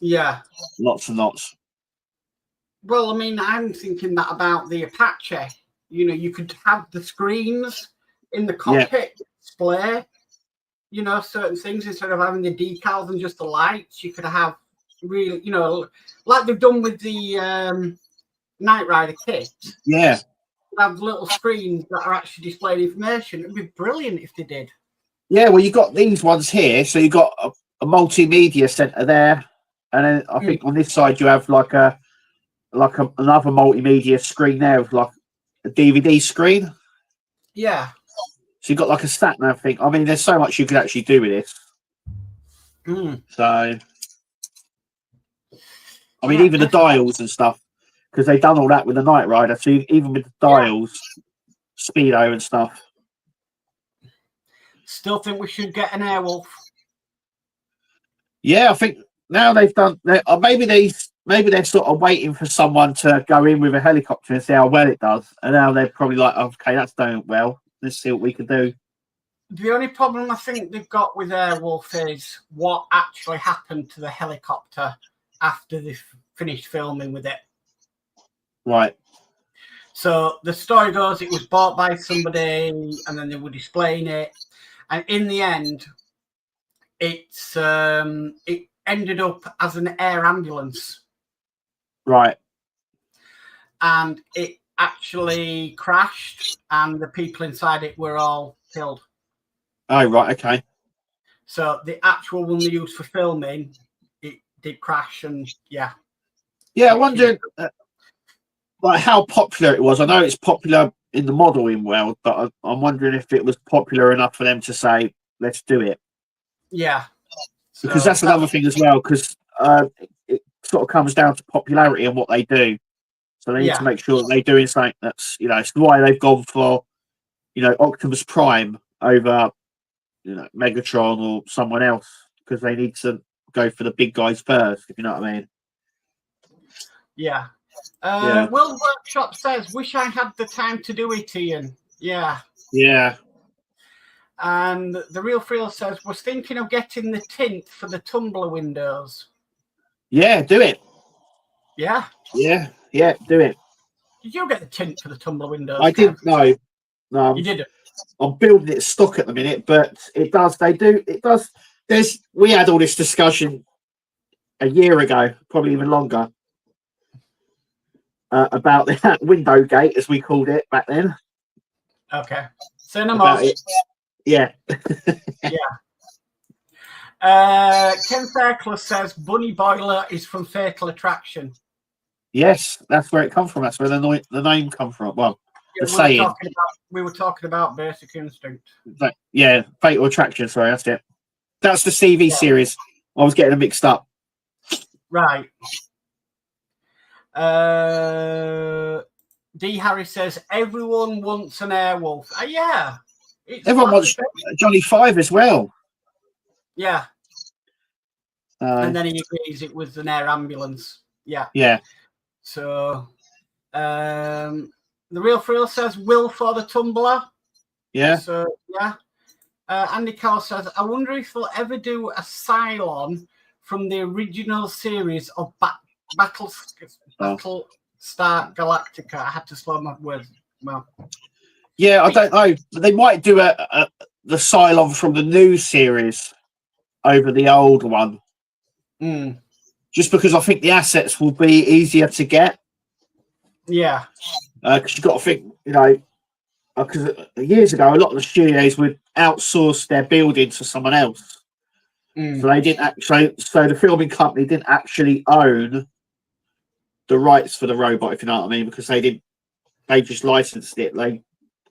Yeah, lots and lots. Well, I mean, I'm thinking that about the Apache. You know, you could have the screens in the cockpit display, you know, certain things instead of having the decals and just the lights. You could have really, you know, like they've done with the Knight Rider kit. Yeah. Have little screens that are actually displaying information. It'd be brilliant if they did. Yeah, well, you got these ones here. So you got a multimedia center there, and then I think on this side you have like another multimedia screen there with like a DVD screen. Yeah. So you've got like a sat nav thing. I mean, there's so much you could actually do with this. So, I mean, even the dials and stuff, because they've done all that with the Knight Rider. So even with the dials, speedo and stuff. Still think we should get an Airwolf. Yeah, I think now they've done. Maybe they're sort of waiting for someone to go in with a helicopter and see how well it does. And now they're probably like, okay, that's doing well. Let's see what we can do. The only problem I think they've got with Airwolf is what actually happened to the helicopter after they finished filming with it. Right. So the story goes, it was bought by somebody, and then they were displaying it, and in the end, it ended up as an air ambulance. Right. And it actually crashed, and the people inside it were all killed. Oh, right. Okay. So the actual one they used for filming, it did crash, and yeah. Yeah, I wonder like how popular it was. I know it's popular in the modelling world, but I'm wondering if it was popular enough for them to say, let's do it. Yeah. Because that's another thing as well, because it sort of comes down to popularity and what they do. So they need to make sure that they're doing something that's, you know, it's why they've gone for, you know, Optimus Prime over, you know, Megatron or someone else, because they need to go for the big guys first, if you know what I mean. Yeah. World Workshop says, wish I had the time to do it, Ian. Yeah. Yeah. And the Real Frill says, was thinking of getting the tint for the tumbler windows. Yeah, do it. Yeah. Yeah, do it. Did you get the tint for the tumbler windows? I didn't know. No, you didn't. I'm building it stock at the minute, but it does. It does. We had all this discussion a year ago, probably even longer, about that window gate, as we called it back then. Okay. Cinema. Yeah. Ken Fairclough says Bunny Boiler is from Fatal Attraction. Yes, that's where it comes from. That's where the name comes from. Well, the saying. We were talking about Basic Instinct. Yeah, Fatal Attraction. Sorry, that's it. That's the CV series. I was getting them mixed up. Right. D. Harry says everyone wants an Airwolf. Yeah. Everyone wants Johnny Five as well. Yeah. And then he agrees it was an air ambulance. Yeah. Yeah. So the Real Frill says Will for the tumbler. Yeah. So yeah. Andy Carl says, I wonder if they'll ever do a Cylon from the original series of Battlestar Galactica. I had to slow my words. Well, yeah, I don't know. They might do the Cylon from the new series over the old one. Just because I think the assets will be easier to get. Yeah. Because you've got to think, you know, because years ago, a lot of the studios would outsource their buildings to someone else. So they didn't actually. So the filming company didn't actually own the rights for the robot, if you know what I mean, because they didn't. They just licensed it. They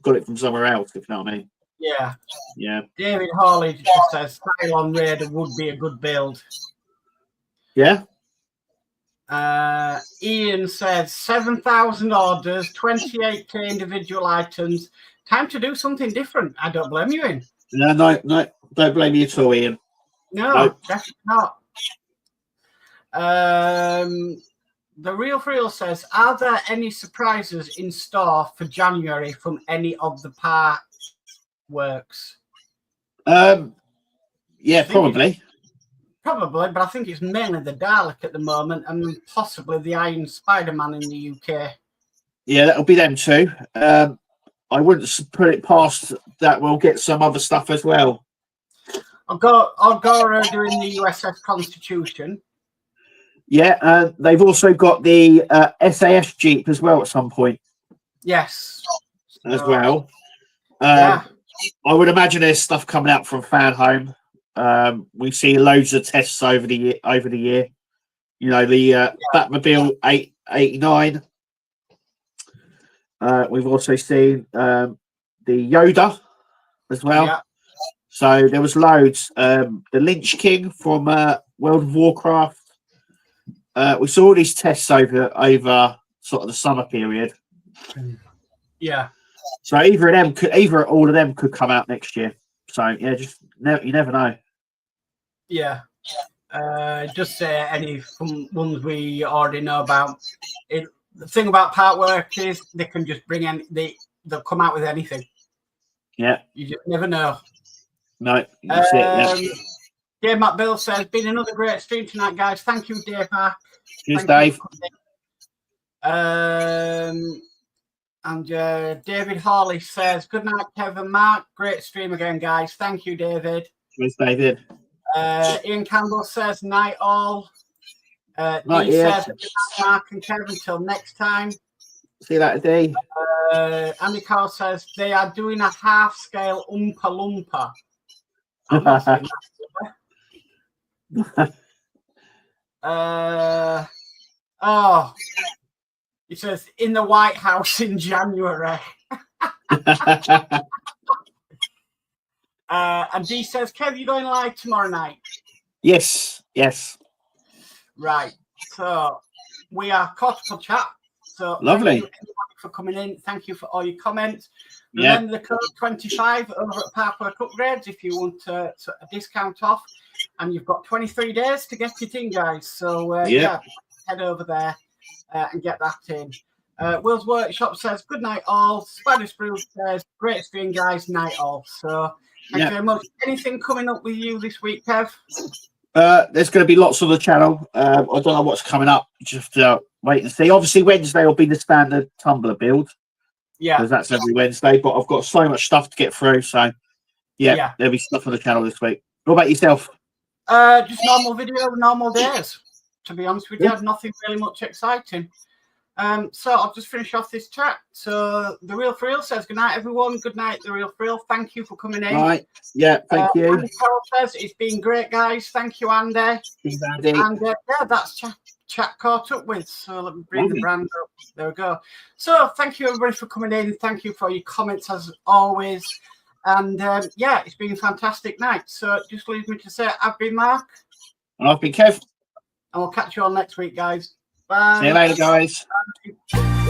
got it from somewhere else, if you know what I mean. Yeah. Yeah. David Hawley just says Cylon Raider would be a good build. Yeah. Ian says 7,000 orders, 28k individual items. Time to do something different. I don't blame you, Ian. No, don't blame you at all, Ian. No, definitely not. The Real for Real says, are there any surprises in store for January from any of the Partworks? Yeah, probably. Probably, but I think it's mainly the Dalek at the moment and possibly the Iron Spider-Man in the UK. Yeah, that'll be them too. I wouldn't put it past that we'll get some other stuff as well. Agora doing the USS Constitution. Yeah, they've also got the SAS Jeep as well at some point. Yes. As well. Yeah. I would imagine there's stuff coming out from Fan Home. We see loads of tests over the year. You know, the Batmobile 889. We've also seen the Yoda as well. Yeah. So there was loads. The Lynch King from World of Warcraft. We saw all these tests over sort of the summer period. Yeah. So either all of them could come out next year. So yeah, you never know. Yeah. Just say any ones we already know about. The thing about Partwork is they can just bring they'll come out with anything. Yeah. You just never know. No, that's it. Yeah. Dave Matt Bill says, been another great stream tonight, guys. Thank you, Dave Mac. Cheers, Dave. And David Hawley says, good night, Kevin Mark. Great stream again, guys. Thank you, David. Cheers, David. Ian Campbell says, night all. Night, he says, good night, Mark and Kevin. Until next time. See you later, D. Andy Carl says, they are doing a half-scale Oompa Loompa. I'm not saying that. He says, in the White House in January. And Dee says, Kev, you going live tomorrow night? Yes. Right. So we are caught up on chat. So lovely. Thank you everybody for coming in. Thank you for all your comments. Remember the code 25 over at Partwork Upgrades if you want a discount off. And you've got 23 days to get it in, guys. So head over there and get that in. Will's Workshop says, good night all. Spider Sprue says, great stream, guys. Night all. So thank you very much. Anything coming up with you this week, Kev? There's going to be lots on the channel. I don't know what's coming up. Just wait and see. Obviously, Wednesday will be the standard Tumblr build. Yeah. Because that's every Wednesday. But I've got so much stuff to get through. So, there'll be stuff on the channel this week. What about yourself? Just normal video, normal days. To be honest with you, nothing really much exciting. So I'll just finish off this chat. So the Real for Real says, good night, everyone. Good night, the Real for Real. Thank you for coming in. Right. Yeah, thank you. Andy Carroll says, it's been great, guys. Thank you, Andy. Andy. And that's chat caught up with. So let me bring the brand up. There we go. So thank you, everybody, for coming in. Thank you for your comments, as always. And it's been a fantastic night. So it just leaves me to say, I've been Mark. And I've been Kev. And we'll catch you all next week, guys. Bye. See you later, guys. Bye.